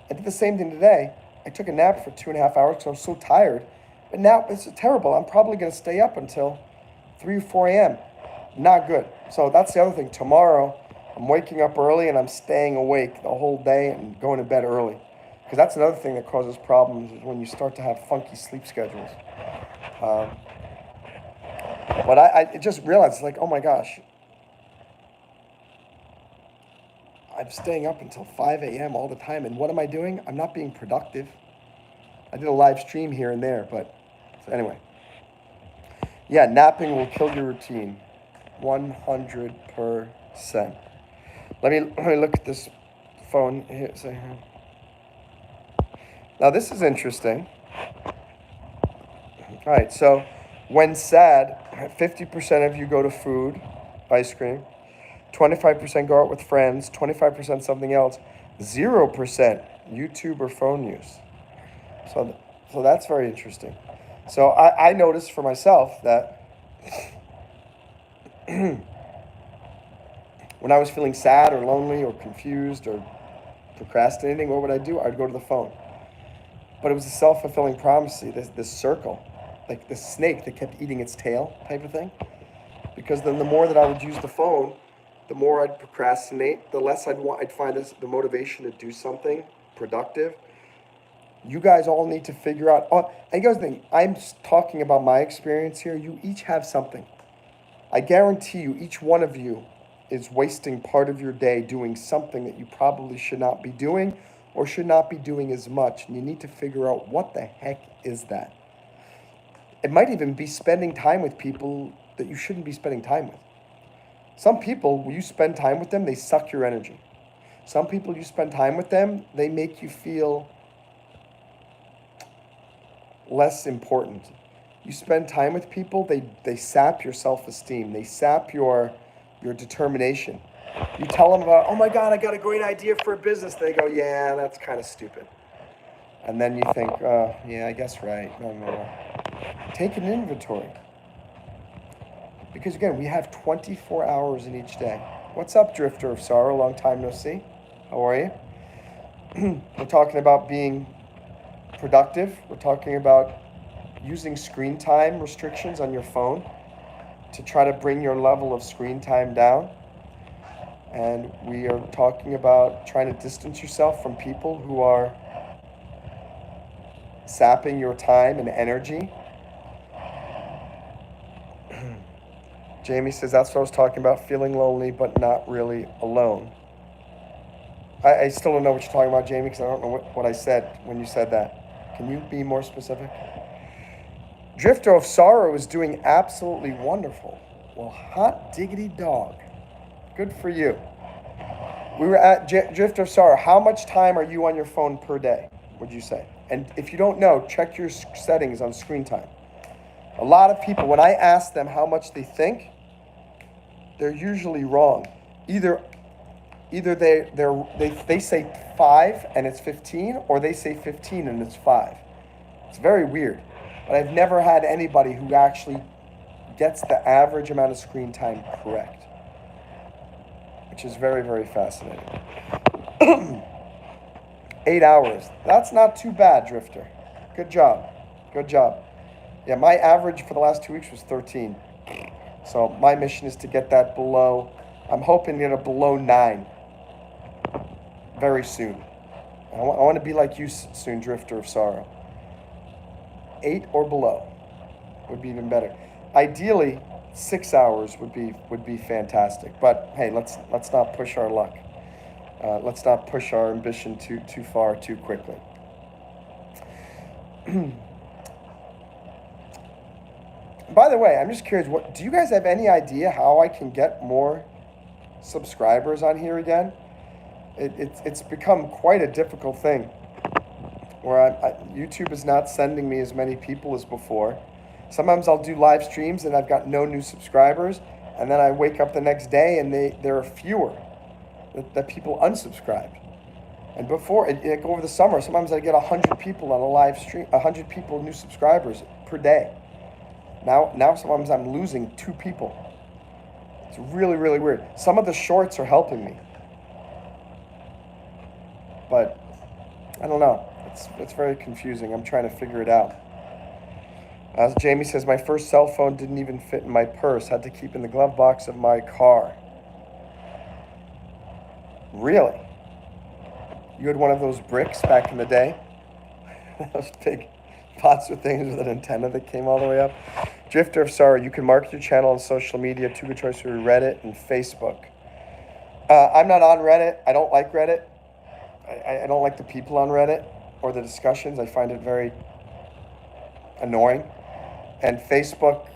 I did the same thing today. I took a nap for 2.5 hours because I was so tired. But now it's terrible. I'm probably going to stay up until 3 or 4 a.m. Not good. So that's the other thing. Tomorrow, I'm waking up early and I'm staying awake the whole day and going to bed early. Because that's another thing that causes problems is when you start to have funky sleep schedules. But I just realized, like, oh my gosh, I'm staying up until 5 a.m. all the time. And what am I doing? I'm not being productive. I did a live stream here and there, but so anyway. Yeah, napping will kill your routine. 100%. Let me look at this phone here. Now this is interesting. All right, so when sad, 50% of you go to food, ice cream, 25% go out with friends, 25% something else, 0% YouTube or phone use. So that's very interesting. So I noticed for myself that when I was feeling sad or lonely or confused or procrastinating, what would I do? I'd go to the phone. But it was a self-fulfilling prophecy, this circle, like this snake that kept eating its tail type of thing. Because then the more that I would use the phone, the more I'd procrastinate, the less I'd find the motivation to do something productive. You guys all need to figure out. Oh, and here's the thing. I'm talking about my experience here. You each have something. I guarantee you, each one of you is wasting part of your day doing something that you probably should not be doing or should not be doing as much. And you need to figure out what the heck is that. It might even be spending time with people that you shouldn't be spending time with. Some people, when you spend time with them, they suck your energy. Some people, you spend time with them, they make you feel less important. You spend time with people, they sap your self-esteem. They sap your determination. You tell them about, oh my God, I got a great idea for a business. They go, yeah, that's kind of stupid. And then you think, oh, yeah, I guess right. No. Take an inventory. Because again, we have 24 hours in each day. What's up, Drifter of Sorrow? Long time no see. How are you? We're talking about being productive. We're talking about using screen time restrictions on your phone to try to bring your level of screen time down. And we are talking about trying to distance yourself from people who are sapping your time and energy. Jamie says, that's what I was talking about, feeling lonely but not really alone. I still don't know what you're talking about, Jamie, because I don't know what I said when you said that. Can you be more specific? Drifter of Sorrow is doing absolutely wonderful. Well, hot diggity dog. Good for you. We were at Drifter of Sorrow. How much time are you on your phone per day, would you say? And if you don't know, check your settings on screen time. A lot of people, when I ask them how much they think, they're usually wrong. Either they say 5 and it's 15, or they say 15 and it's 5. It's very weird. But I've never had anybody who actually gets the average amount of screen time correct, which is very, very fascinating. 8 hours. That's not too bad, Drifter. Good job. Good job. Yeah, my average for the last 2 weeks was 13. So my mission is to get that below, I'm hoping to get it below 9 very soon. I want to be like you soon, Drifter of Sorrow. 8 or below would be even better. Ideally, 6 hours would be fantastic. But hey, let's not push our luck. Let's not push our ambition too far too quickly. By the way, I'm just curious. Do you guys have any idea how I can get more subscribers on here again? It's become quite a difficult thing. Where YouTube is not sending me as many people as before. Sometimes I'll do live streams and I've got no new subscribers, and then I wake up the next day and there are fewer that people unsubscribed. And before, over the summer, sometimes I get 100 people on a live stream, 100 people, new subscribers per day. Now sometimes I'm losing 2 people. It's really, really weird. Some of the shorts are helping me, but I don't know. It's very confusing. I'm trying to figure it out. As Jamie says, my first cell phone didn't even fit in my purse. Had to keep in the glove box of my car. Really? You had one of those bricks back in the day? Those big monster things with an antenna that came all the way up? Drifter of Sorrow, you can market your channel on social media. 2 good choices are Reddit and Facebook. I'm not on Reddit. I don't like Reddit. I don't like the people on Reddit or the discussions. I find it very annoying. And Facebook,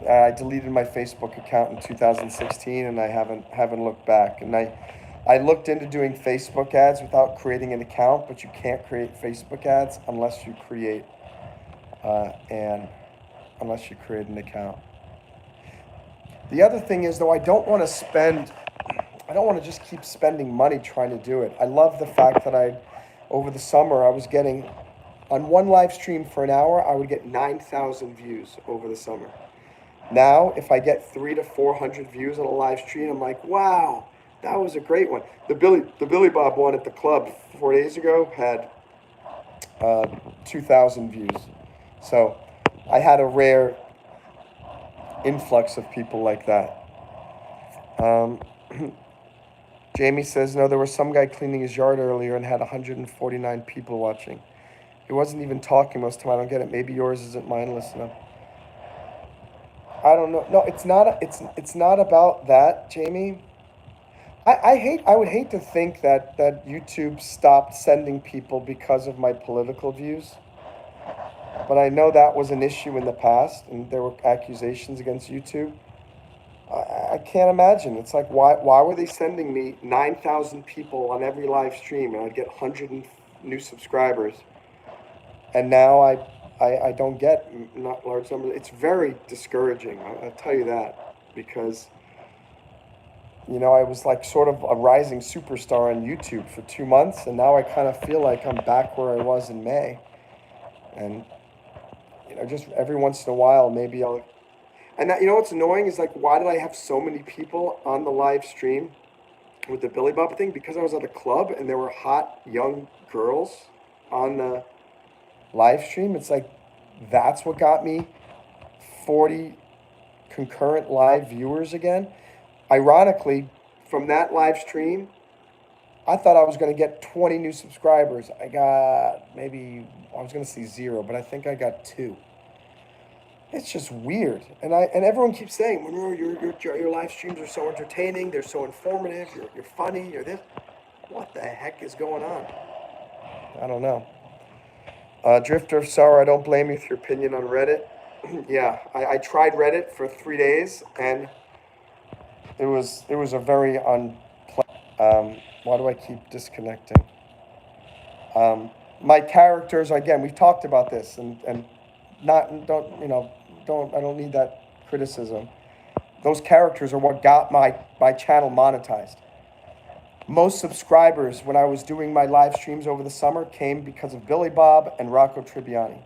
I deleted my Facebook account in 2016, and I haven't looked back. And I looked into doing Facebook ads without creating an account, but you can't create Facebook ads unless you create an account. The other thing is, though, I don't want to just keep spending money trying to do it. I love the fact that over the summer, I was getting, on one live stream for an hour, I would get 9,000 views over the summer. Now, if I get 300 to 400 views on a live stream, I'm like, wow, that was a great one. The Billy Bob one at the club 4 days ago had 2,000 views. So I had a rare influx of people like that. Jamie says, no, there was some guy cleaning his yard earlier and had 149 people watching. He wasn't even talking most of the time. I don't get it. Maybe yours isn't mindless enough. I don't know. No, it's not about that, Jamie. I would hate to think that YouTube stopped sending people because of my political views. But I know that was an issue in the past, and there were accusations against YouTube. I can't imagine. It's like, why were they sending me 9,000 people on every live stream and I'd get 100 new subscribers? And now I don't get not large numbers. It's very discouraging. I'll tell you that, because I was like sort of a rising superstar on YouTube for 2 months, and now I kind of feel like I'm back where I was in May. And just every once in a while, maybe I'll. And that, what's annoying is like, why did I have so many people on the live stream with the Billy Bob thing? Because I was at a club and there were hot young girls on the live stream. It's like, that's what got me 40 concurrent live viewers again. Ironically, from that live stream, I thought I was going to get 20 new subscribers. I was going to see 0, but I think I got 2. It's just weird. And everyone keeps saying, Monroe, your live streams are so entertaining, they're so informative, you're funny, you're this. What the heck is going on? I don't know. Drifter, sorry, I don't blame you for your opinion on Reddit. Yeah, I tried Reddit for 3 days, and it was a very unpleasant. Why do I keep disconnecting? My characters, again, we've talked about this, and I don't need that criticism. Those characters are what got my channel monetized. Most subscribers when I was doing my live streams over the summer came because of Billy Bob and Rocco Tribbiani.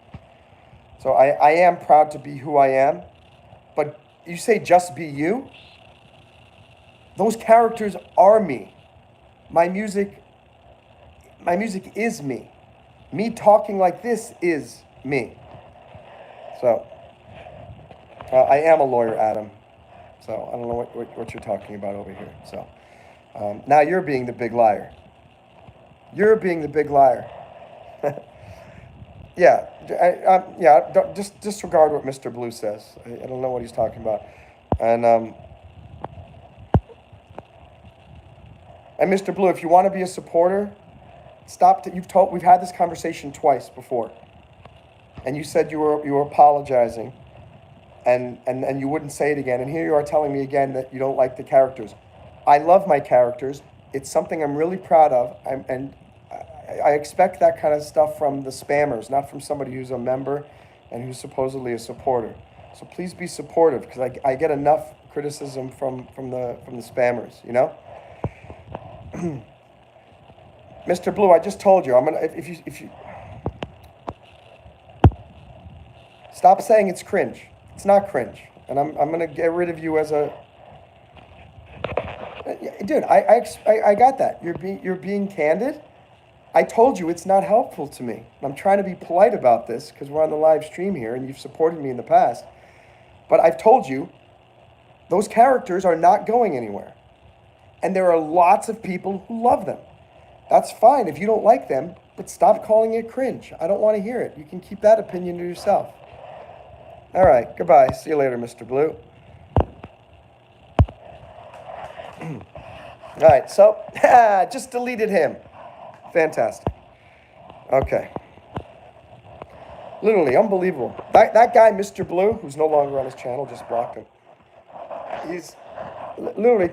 So I am proud to be who I am. But you say just be you? Those characters are me. My music is me. Me talking like this is me. So I am a lawyer, Adam. So I don't know what you're talking about over here. So now you're being the big liar. You're being the big liar. Yeah, just disregard what Mr. Blue says. I don't know what he's talking about. And Mr. Blue, if you want to be a supporter, we've had this conversation twice before. And you said you were apologizing, and you wouldn't say it again. And here you are telling me again that you don't like the characters. I love my characters. It's something I'm really proud of. I expect that kind of stuff from the spammers, not from somebody who's a member and who's supposedly a supporter. So please be supportive, because I get enough criticism from the spammers, Mr. Blue, I just told you, if you stop saying it's cringe. It's not cringe. And I'm gonna get rid of you as a dude. I got that. You're being candid. I told you it's not helpful to me. I'm trying to be polite about this because we're on the live stream here and you've supported me in the past. But I've told you those characters are not going anywhere. And there are lots of people who love them. That's fine if you don't like them, but stop calling it cringe. I don't want to hear it. You can keep that opinion to yourself. All right, goodbye. See you later, Mr. Blue. All right, so just deleted him. Fantastic. Okay. Literally unbelievable. That guy, Mr. Blue, who's no longer on his channel, just blocked him. He's literally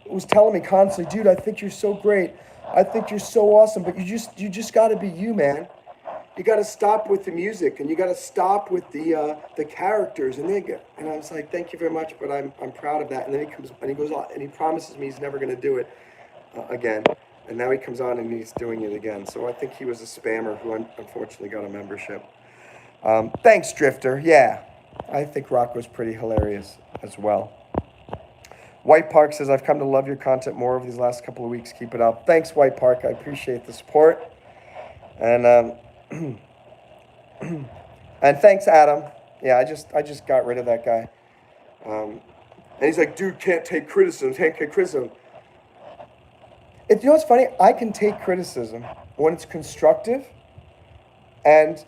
was telling me constantly, dude, I think you're so great. I think you're so awesome, but you just got to be you, man. You got to stop with the music, and you got to stop with the characters. And I was like, thank you very much, but I'm proud of that. And then he comes and he goes on and he promises me he's never going to do it again. And now he comes on and he's doing it again. So I think he was a spammer who unfortunately got a membership. Thanks, Drifter. Yeah, I think Rocco's pretty hilarious as well. White Park says, I've come to love your content more over these last couple of weeks. Keep it up. Thanks, White Park. I appreciate the support. And and thanks, Adam. Yeah, I just got rid of that guy. And he's like, dude, can't take criticism. You know what's funny? I can take criticism when it's constructive and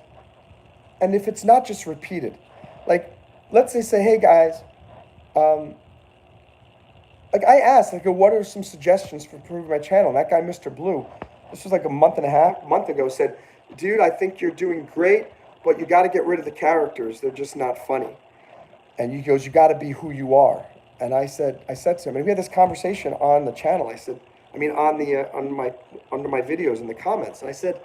if it's not just repeated. Like, let's say, hey guys, like I asked, like, what are some suggestions for improving my channel? And that guy, Mr. Blue, this was like a month ago, said, dude, I think you're doing great, but you got to get rid of the characters. They're just not funny. And he goes, you got to be who you are. And I said to him, and we had this conversation on the channel. On under my videos in the comments. And I said,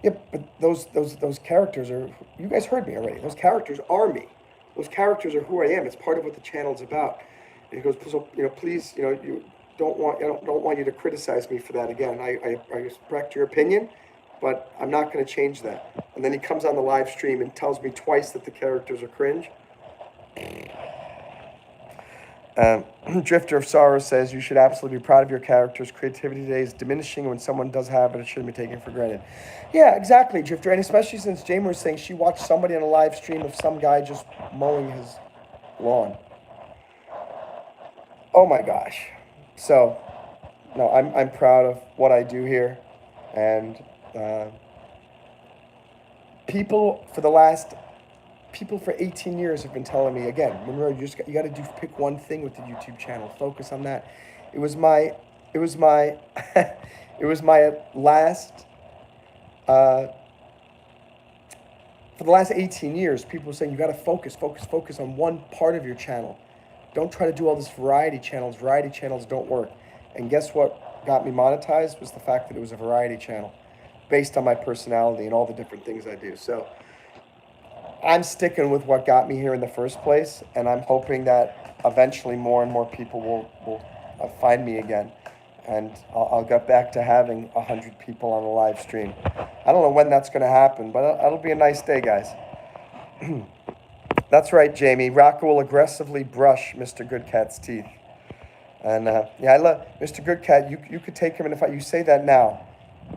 yeah, but those characters are, you guys heard me already. Those characters are me. Those characters are who I am. It's part of what the channel's about. And he goes, so, please, you I don't want you to criticize me for that again. I respect your opinion, but I'm not going to change that. And then he comes on the live stream and tells me twice that the characters are cringe. Drifter of Sorrow says, you should absolutely be proud of your characters. Creativity today is diminishing. When someone does have it, it shouldn't be taken for granted. Yeah, exactly, Drifter. And especially since Jamie was saying she watched somebody on a live stream of some guy just mowing his lawn. Oh my gosh. So, no, I'm proud of what I do here. And people for 18 years have been telling me, again, Monroe, you got to pick one thing with the YouTube channel. Focus on that. It was my last, for the last 18 years, people were saying, you got to focus on one part of your channel. Don't try to do all this variety channels. Variety channels don't work. And guess what got me monetized was the fact that it was a variety channel based on my personality and all the different things I do. So I'm sticking with what got me here in the first place, and I'm hoping that eventually more and more people will find me again, and I'll get back to having 100 people on a live stream. I don't know when that's going to happen, but it'll be a nice day, guys. That's right, Jamie. Rocco will aggressively brush Mr. Goodcat's teeth. And yeah, I love Mr. Goodcat. You could take him in a fight. You say that now.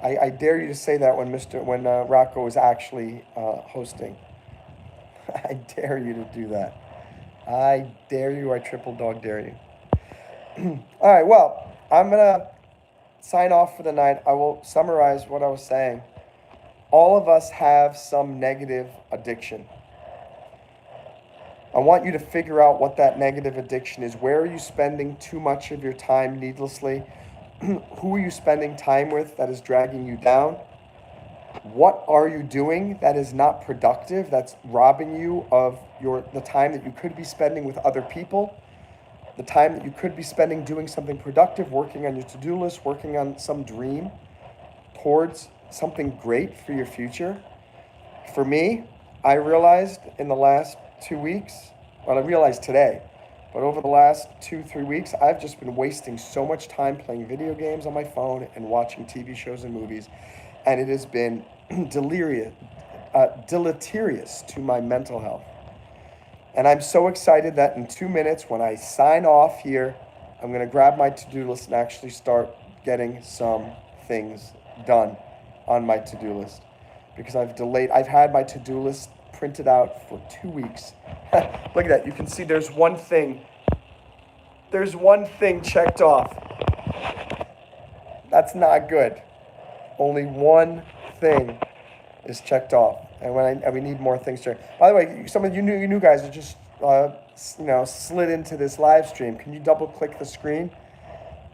I dare you to say that when Rocco is actually hosting. I dare you to do that. I dare you. I triple dog dare you. All right, well, I'm going to sign off for the night. I will summarize what I was saying. All of us have some negative addiction. I want you to figure out what that negative addiction is. Where are you spending too much of your time needlessly? Who are you spending time with that is dragging you down? What are you doing that is not productive, that's robbing you of the time that you could be spending with other people, the time that you could be spending doing something productive, working on your to-do list, working on some dream towards something great for your future? For me, I realized in the last 2 weeks, well, I realized today, but over the last 2-3 weeks, I've just been wasting so much time playing video games on my phone and watching TV shows and movies, and it has been deleterious to my mental health. And I'm so excited that in 2 minutes, when I sign off here, I'm going to grab my to-do list and actually start getting some things done on my to-do list, because I've had my to-do list printed out for 2 weeks. Look at that. You can see there's one thing checked off. That's not good. Only one thing is checked off, and we need more things checked. By the way, some of you new guys are just slid into this live stream. Can you double click the screen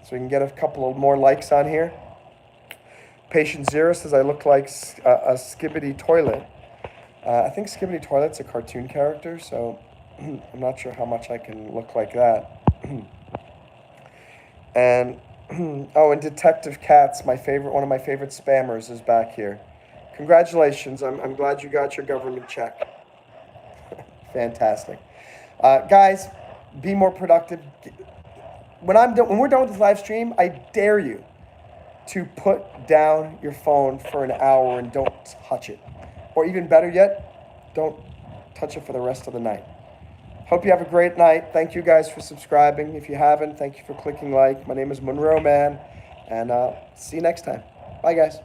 so we can get a couple of more likes on here? Patient Zero says I look like a Skibbity toilet. I think Skibbity Toilet's a cartoon character, so I'm not sure how much I can look like that. And and Detective Katz, one of my favorite spammers, is back here. Congratulations! I'm glad you got your government check. Fantastic, guys. Be more productive. When we're done with this live stream, I dare you to put down your phone for an hour and don't touch it. Or even better yet, don't touch it for the rest of the night. Hope you have a great night. Thank you guys for subscribing. If you haven't, thank you for clicking like. My name is Monroe Mann, and see you next time. Bye, guys.